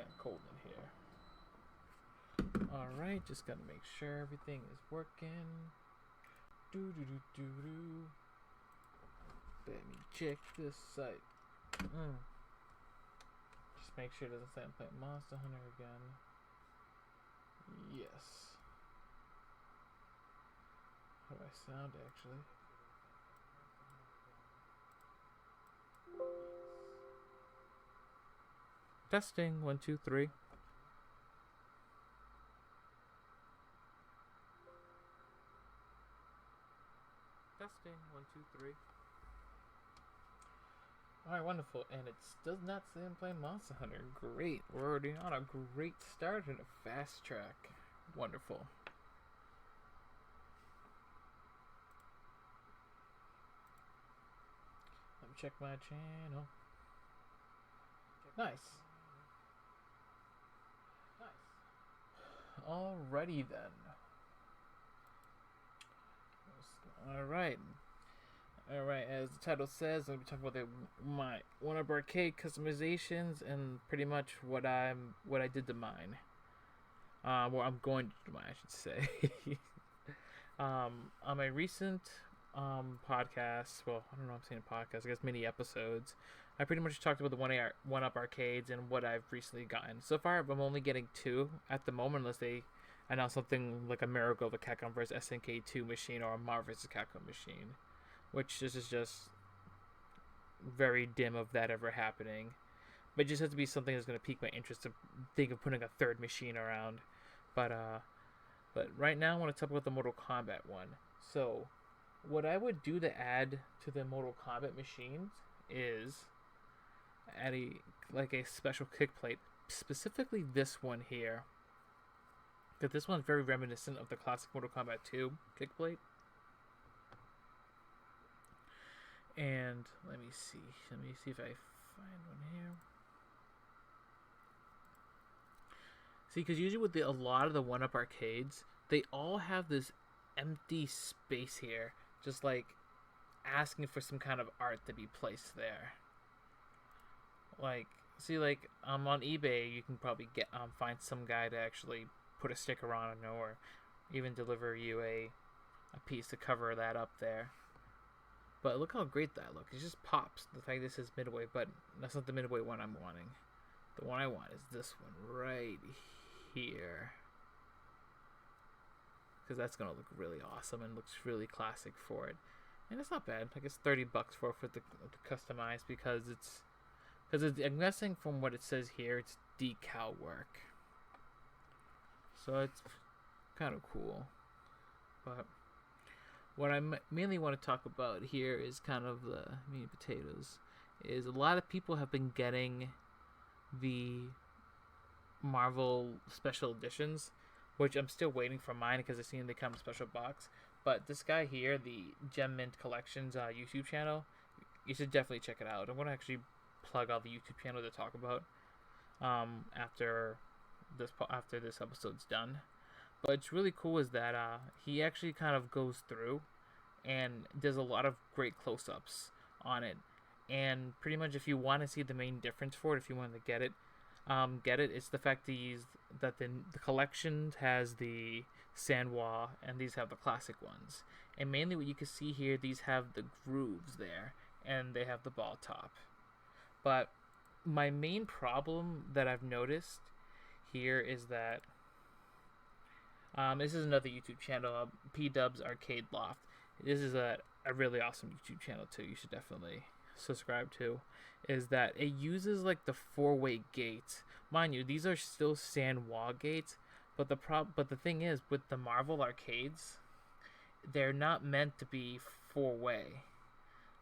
getting cold in here. Alright, just gotta make sure everything is working. Let me check this site. Just make sure it doesn't say I'm playing Monster Hunter again. Yes. How do I sound actually? Testing 1 2 3. Testing 1 2 3. Alright, wonderful. And it does not say I'm playing Monster Hunter. Great. We're already on a great start and a fast track. Wonderful. Let me check my channel. Nice. Alrighty then. Alright. Alright, as the title says, I'm going to be talking about my 1UP Arcade customizations and pretty much what I did to mine. Well, I'm going to do mine, I should say. On my recent podcast, well, I don't know if I'm saying podcast, I guess mini episodes, I pretty much talked about the 1UP arcades and what I've recently gotten. So far, I'm only getting 2 at the moment, unless they announce something like a Miracle of a Capcom vs. SNK2 machine or a Marvel vs. Capcom machine, which this is just very dim of that ever happening. But it just has to be something that's going to pique my interest to think of putting a third machine around. But right now, I want to talk about the Mortal Kombat one. So, what I would do to add to the Mortal Kombat machines is add a special kick plate, specifically this one here. Because this one's very reminiscent of the classic Mortal Kombat 2 kick plate. And let me see if I find one here. See, because usually with a lot of the 1UP arcades, they all have this empty space here, just like asking for some kind of art to be placed there. Like, see, like on eBay, you can probably find some guy to actually put a sticker on, or even deliver you a piece to cover that up there. But look how great that looks. It just pops. The fact this is Midway, but that's not the Midway one I'm wanting. The one I want is this one right here. Because that's going to look really awesome and looks really classic for it. And it's not bad. I guess $30 for the customize because I'm guessing from what it says here, it's decal work. So it's kind of cool. But what I mainly want to talk about here is kind of the meat and potatoes. Is a lot of people have been getting the Marvel special editions, which I'm still waiting for mine because I've seen they come in a special box. But this guy here, the Gem Mint Collections YouTube channel, you should definitely check it out. I'm going to actually plug out the YouTube channel to talk about after this episode's done. But it's really cool is that he actually kind of goes through and does a lot of great close-ups on it. And pretty much if you want to see the main difference for it, if you want to get it, it's the fact that the collection has the Sanwa and these have the classic ones. And mainly what you can see here, these have the grooves there and they have the ball top. But my main problem that I've noticed here is that this is another YouTube channel, P-Dub's Arcade Loft. This is a really awesome YouTube channel too. You should definitely subscribe to. Is that it uses like the 4-way gates. Mind you, these are still Sanwa gates, but the thing is with the Marvel arcades, they're not meant to be 4-way.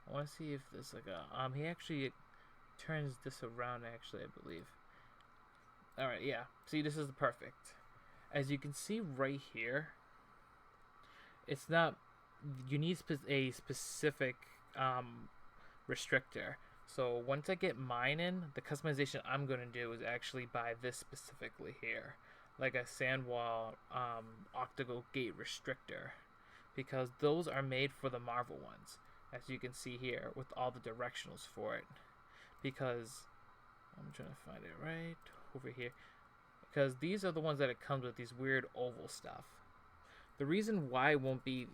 I want to see if there's like a he actually turns this around actually, I believe. All right, yeah. See, this is the perfect. As you can see right here, it's not. You need a specific restrictor. So once I get mine in, the customization I'm going to do is actually buy this specifically here, like a Sandwall octagonal gate restrictor, because those are made for the Marvel ones, as you can see here with all the directionals for it. Because I'm trying to find it right. over here, because these are the ones that it comes with, these weird oval stuff. The reason why it won't be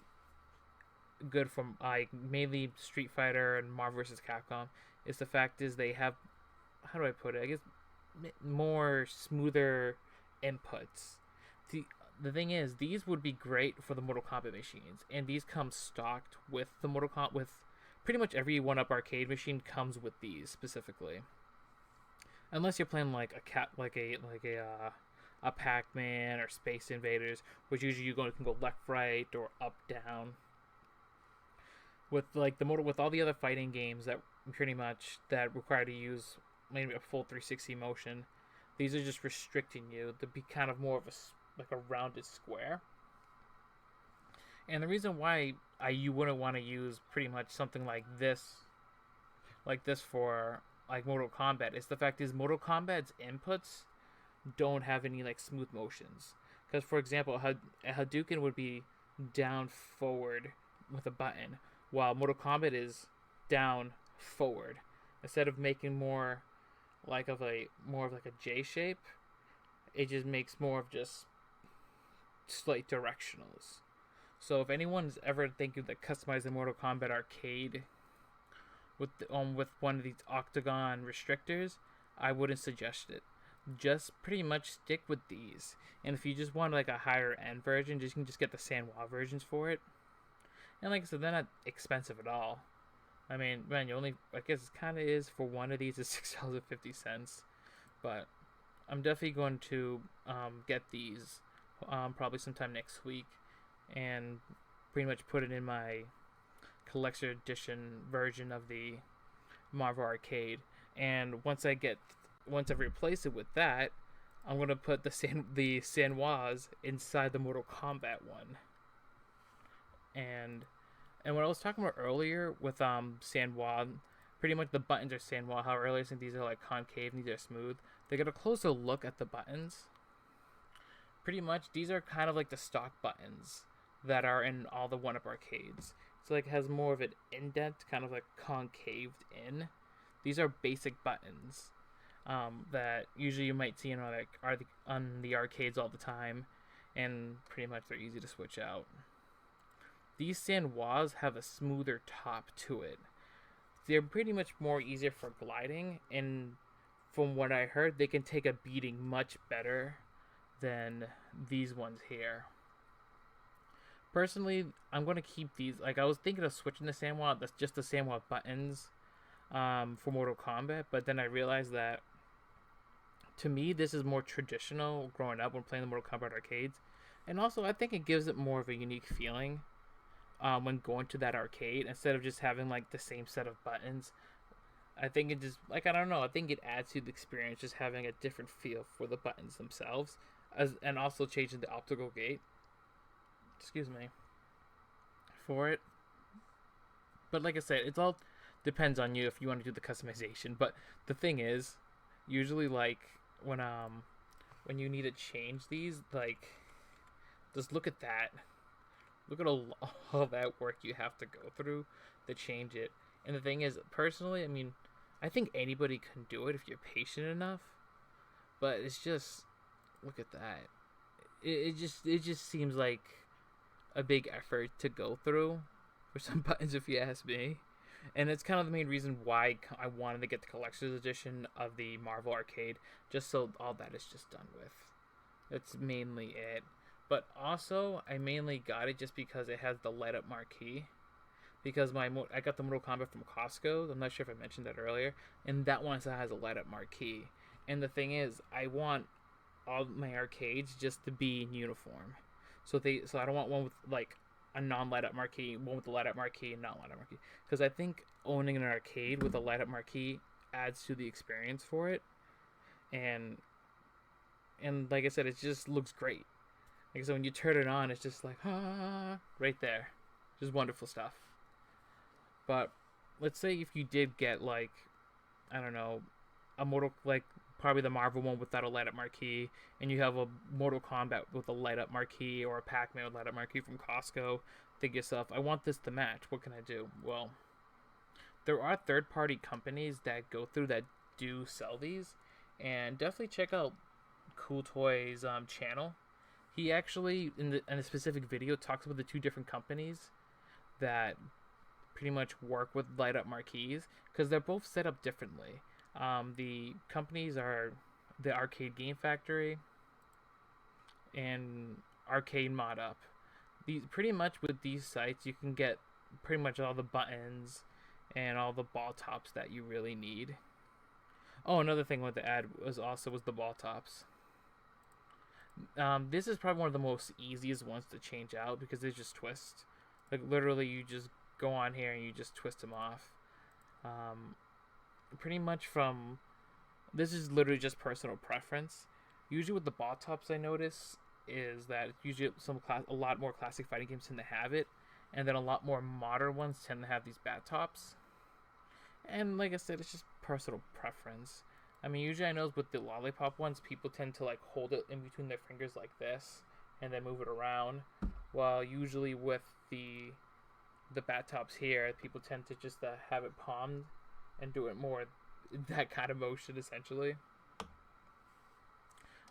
good from like mainly Street Fighter and Marvel vs. Capcom is the fact is they have, how do I put it? I guess more smoother inputs. The thing is, these would be great for the Mortal Kombat machines, and these come stocked with the Mortal Kombat. With pretty much every 1UP arcade machine comes with these specifically, unless you're playing like a Pac-Man or Space Invaders, which usually you can go left, right, or up, down. With like with all the other fighting games that pretty much that require to use maybe a full 360 motion, these are just restricting you to be kind of more of a rounded square. And the reason why you wouldn't want to use pretty much something like this for like Mortal Kombat is the fact is Mortal Kombat's inputs don't have any like smooth motions. Because for example, a Hadouken would be down forward with a button, while Mortal Kombat is down forward. Instead of making more of a J shape, it just makes more of just slight directionals. So if anyone's ever thinking of customizing Mortal Kombat arcade with one of these octagon restrictors, I wouldn't suggest it. Just pretty much stick with these. And if you just want like a higher end version, you can just get the Sanwa versions for it. And like I said, they're not expensive at all. I mean, man, I guess it kind of is for one of these is $6.50. But I'm definitely going to get these probably sometime next week and pretty much put it in my collector edition version of the Marvel Arcade. And once I replace it with that, I'm gonna put the Sanwas inside the Mortal Kombat one. And what I was talking about earlier with Sanwa, pretty much the buttons are Sanwa. How earlier I said these are like concave and these are smooth. They get a closer look at the buttons. Pretty much these are kind of like the stock buttons that are in all the 1UP arcades. So like it has more of an indent, kind of like concaved in. These are basic buttons that usually you might see on the arcades all the time, and pretty much they're easy to switch out. These Sanwas have a smoother top to it. They're pretty much more easier for gliding, and from what I heard, they can take a beating much better than these ones here. Personally, I'm going to keep these. Like, I was thinking of switching to Sanwa, that's just the Sanwa buttons for Mortal Kombat, but then I realized that to me, this is more traditional growing up when playing the Mortal Kombat arcades. And also, I think it gives it more of a unique feeling when going to that arcade instead of just having like the same set of buttons. I think it just, like, I don't know, I think it adds to the experience just having a different feel for the buttons themselves, and also changing the optical gate. Excuse me. For it. But like I said, it all depends on you if you want to do the customization. But the thing is, usually like when you need to change these, like, just look at that. Look at all that work you have to go through to change it. And the thing is, personally, I mean, I think anybody can do it if you're patient enough. But it's just, look at that. It just seems like a big effort to go through for some buttons, if you ask me. And it's kind of the main reason why I wanted to get the collector's edition of the Marvel Arcade, just so all that is just done with. That's mainly it. But also, I mainly got it just because it has the light-up marquee. Because I got the Mortal Kombat from Costco. I'm not sure if I mentioned that earlier. And that one has a light-up marquee. And the thing is, I want all my arcades just to be in uniform. So I don't want one with like a non-light-up marquee, one with the light-up marquee, and not light-up marquee. Because I think owning an arcade with a light-up marquee adds to the experience for it. And like I said, it just looks great. Like, so when you turn it on, it's just like, right there. Just wonderful stuff. But let's say if you did get, like, I don't know, probably the Marvel one without a light-up marquee, and you have a Mortal Kombat with a light-up marquee, or a Pac-Man with a light-up marquee from Costco, think yourself, I want this to match. What can I do? Well, there are third-party companies that go through that do sell these, And definitely check out Cool Toys channel. He actually in a specific video talks about the two different companies that pretty much work with light up marquees because they're both set up differently. The companies are the Arcade Game Factory and Arcade1up. These pretty much with these sites you can get pretty much all the buttons and all the ball tops that you really need. Oh, another thing I wanted to add was the ball tops. This is probably one of the most easiest ones to change out because they just twist. Like literally, you just go on here and you just twist them off. Pretty much from this is literally just personal preference. Usually with the ball tops, I notice is that usually a lot more classic fighting games tend to have it, and then a lot more modern ones tend to have these bat tops. And like I said, it's just personal preference. I mean, usually I know with the lollipop ones, people tend to like hold it in between their fingers like this, and then move it around. While usually with the bat tops here, people tend to just have it palmed and do it more that kind of motion essentially.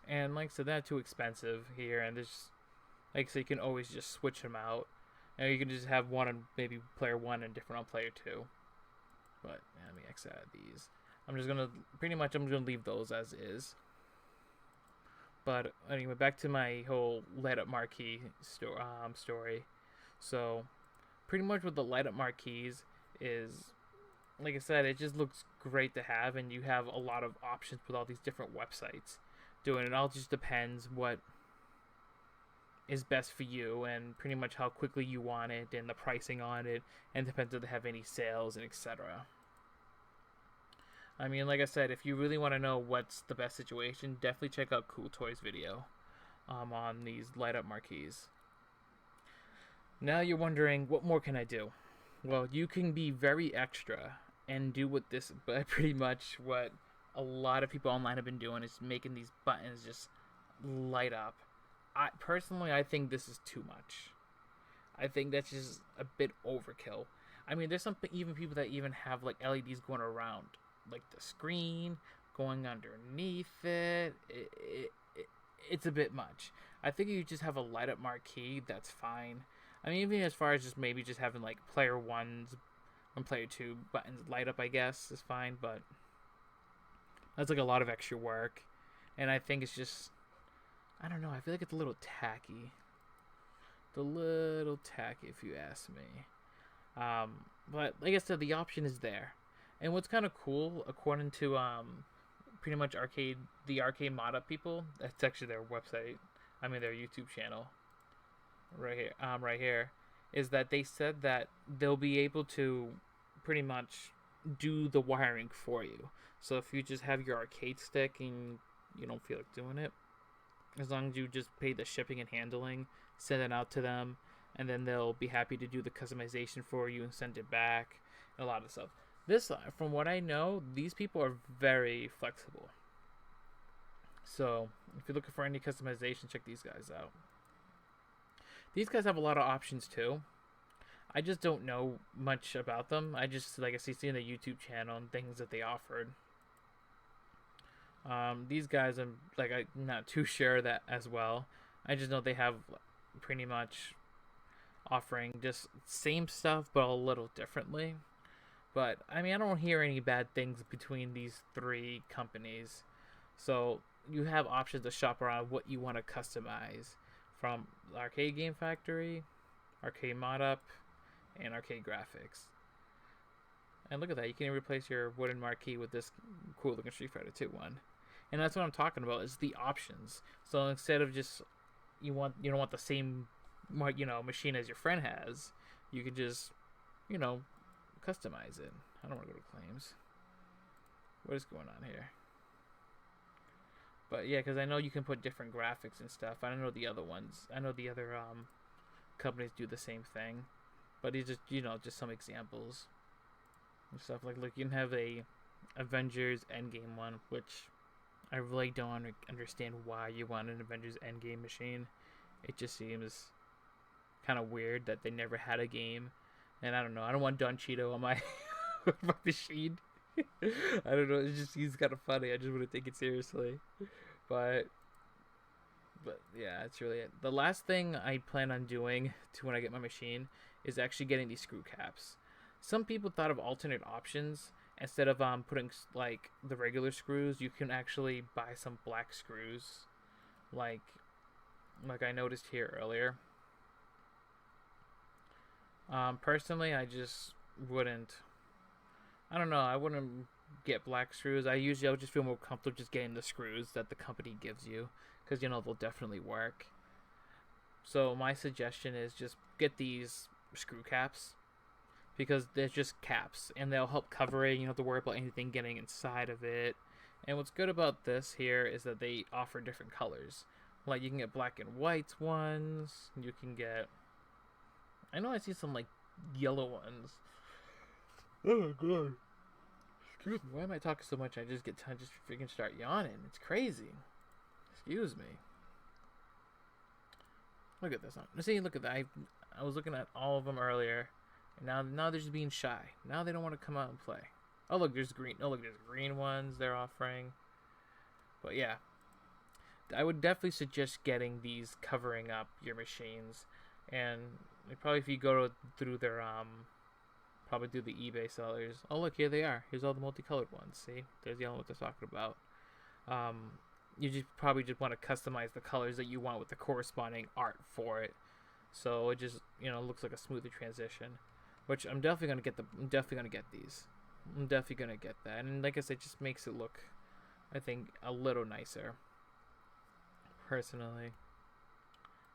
And like I said, they're not too expensive here, and there's like so you can always just switch them out, and you can just have one on maybe player 1 and different on player 2. But yeah, let me X out these. I'm just gonna leave those as is. But anyway, back to my whole light up marquee story. So pretty much with the light up marquees is, like I said, it just looks great to have, and you have a lot of options with all these different websites doing it. It all just depends what is best for you and pretty much how quickly you want it and the pricing on it, and depends if they have any sales and etc. I mean, like I said, if you really want to know what's the best situation, definitely check out Cool Toys video on these light up marquees. Now you're wondering, what more can I do? Well, you can be very extra and do what this, but pretty much what a lot of people online have been doing is making these buttons just light up. I think this is too much. I think that's just a bit overkill. I mean, there's some even people that even have like LEDs going around like the screen, going underneath it. It's a bit much. I think you just have a light up marquee, that's fine. I mean, even as far as just maybe just having like player 1's and player 2 buttons light up, I guess is fine, but that's like a lot of extra work, and I think it's just, I don't know, I feel like it's a little tacky. If you ask me. But like I said, the option is there. And what's kind of cool, according to pretty much the Arcade1up people, that's actually their website, I mean their YouTube channel, right here, is that they said that they'll be able to pretty much do the wiring for you. So if you just have your arcade stick and you don't feel like doing it, as long as you just pay the shipping and handling, send it out to them, and then they'll be happy to do the customization for you and send it back, and a lot of stuff. This, from what I know, these people are very flexible. So if you're looking for any customization, check these guys out. These guys have a lot of options too. I just don't know much about them. I just, like I see in the YouTube channel and things that they offered. These guys, I'm not too sure that as well. I just know they have pretty much offering just same stuff but a little differently. But I mean, I don't hear any bad things between these three companies. So you have options to shop around what you want to customize from Arcade Game Factory, Arcade1up, and Arcade Graphics. And look at that, you can replace your wooden marquee with this cool looking Street Fighter 2 one. And that's what I'm talking about, is the options. So instead of just you don't want the same machine as your friend has, you can just customize it. I don't want to go to claims. What is going on here? But yeah, because I know you can put different graphics and stuff. I don't know the other ones. I know the other companies do the same thing. But these just just some examples and stuff. Like you can have a Avengers Endgame one, which I really don't understand why you want an Avengers Endgame machine. It just seems kind of weird that they never had a game. And I don't know. I don't want Don Cheeto on my my machine. I don't know. It's just he's kind of funny. I just want to take it seriously, but yeah, it's really it. The last thing I plan on doing to when I get my machine is actually getting these screw caps. Some people thought of alternate options. Instead of putting like the regular screws, you can actually buy some black screws, like I noticed here earlier. Personally, I just wouldn't. I don't know. I wouldn't get black screws. I would just feel more comfortable just getting the screws that the company gives you, because they'll definitely work. So my suggestion is just get these screw caps, because they're just caps and they'll help cover it. You don't have to worry about anything getting inside of it. And what's good about this here is that they offer different colors. Like you can get black and white ones. You can get, I know I see some like yellow ones. Oh god. Excuse me. Why am I talking so much? I just freaking start yawning. It's crazy. Excuse me. Look at this one. See, look at that. I was looking at all of them earlier. And now they're just being shy. Now they don't want to come out and play. Oh look, there's green. Oh look, there's green ones they're offering. But yeah, I would definitely suggest getting these covering up your machines. And probably if you go through their probably through the eBay sellers. Oh look, here they are. Here's all the multicolored ones. See, there's the element they're talking about. You probably just want to customize the colors that you want with the corresponding art for it. So it just looks like a smoother transition. Which I'm definitely gonna get I'm definitely gonna get these. I'm definitely gonna get that. And like I said, it just makes it look, I think, a little nicer. Personally,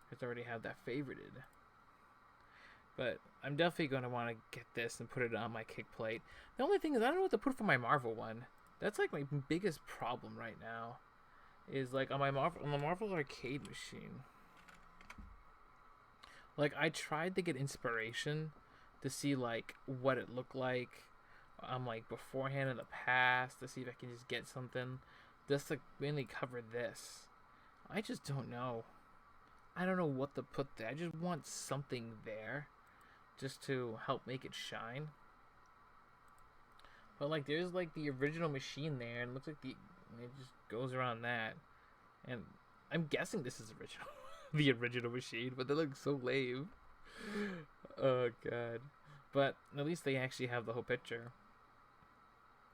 because I already have that favorited. But I'm definitely gonna want to get this and put it on my kick plate. The only thing is I don't know what to put for my Marvel one. That's like my biggest problem right now. Is like on the Marvel arcade machine. Like I tried to get inspiration to see like what it looked like like beforehand in the past, to see if I can just get something just to mainly cover this. I just don't know. I don't know what to put there. I just want something there just to help make it shine. But like there's like the original machine there, and it looks like it just goes around that. And I'm guessing this is original. The original machine, but they look so lame. Oh god. But at least they actually have the whole picture.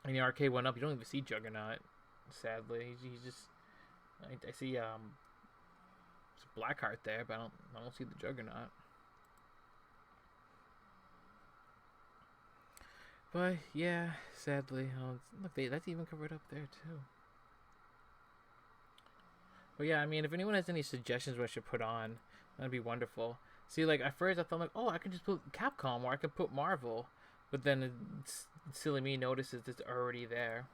In the Arcade1up, you don't even see Juggernaut. Sadly, he's just. I see Blackheart there, but I don't see the Juggernaut. But yeah, sadly, look, that's even covered up there too. But yeah, I mean, if anyone has any suggestions what I should put on, that'd be wonderful. See, like, at first I thought, like, oh, I could just put Capcom, or I could put Marvel. But then silly me notices it's already there.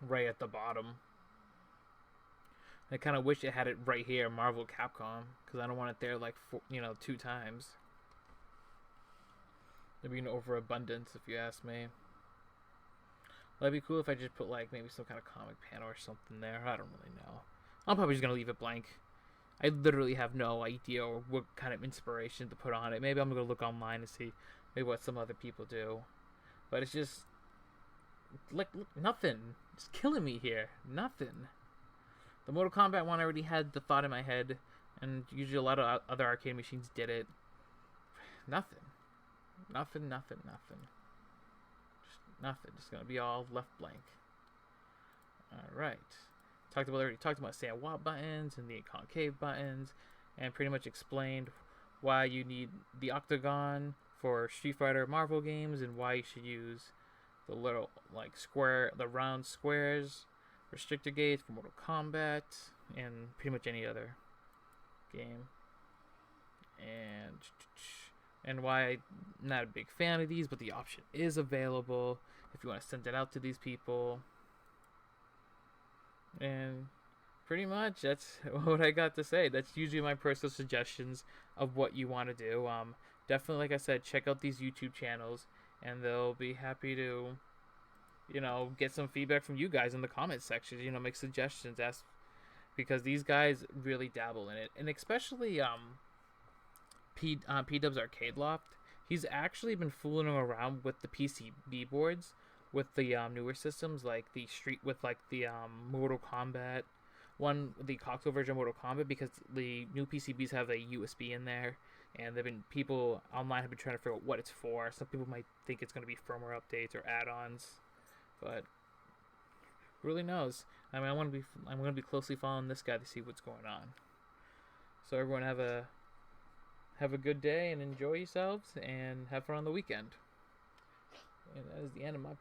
Right at the bottom. I kind of wish it had it right here, Marvel Capcom. Because I don't want it there, like, 2 times. There'd be an overabundance, if you ask me. That'd be cool if I just put like maybe some kind of comic panel or something there. I don't really know. I'm probably just gonna leave it blank. I literally have no idea what kind of inspiration to put on it. Maybe I'm gonna look online and see maybe what some other people do. But it's just like nothing. It's killing me here. Nothing. The Mortal Kombat one I already had the thought in my head, and usually a lot of other arcade machines did it. Nothing. Nothing. Nothing. Just gonna be all left blank. Alright. Already talked about SAM-WAP buttons and the concave buttons, and pretty much explained why you need the octagon for Street Fighter Marvel games, and why you should use the little the round squares restrictor gates for Mortal Kombat and pretty much any other game. And why I'm not a big fan of these, but the option is available if you want to send it out to these people. And pretty much that's what I got to say. That's usually my personal suggestions of what you want to do. Definitely, like I said, check out these YouTube channels, and they'll be happy to, get some feedback from you guys in the comment section. Make suggestions, ask, because these guys really dabble in it, and especially P-Dub's Arcade Loft. He's actually been fooling around with the PCB boards with the newer systems, like the Street with like the Mortal Kombat one, the console version of Mortal Kombat, because the new PCBs have a USB in there, and they've been people online have been trying to figure out what it's for. Some people might think it's going to be firmware updates or add-ons, but who really knows? I mean, I'm going to be closely following this guy to see what's going on. So everyone have a good day and enjoy yourselves and have fun on the weekend. And that is the end of my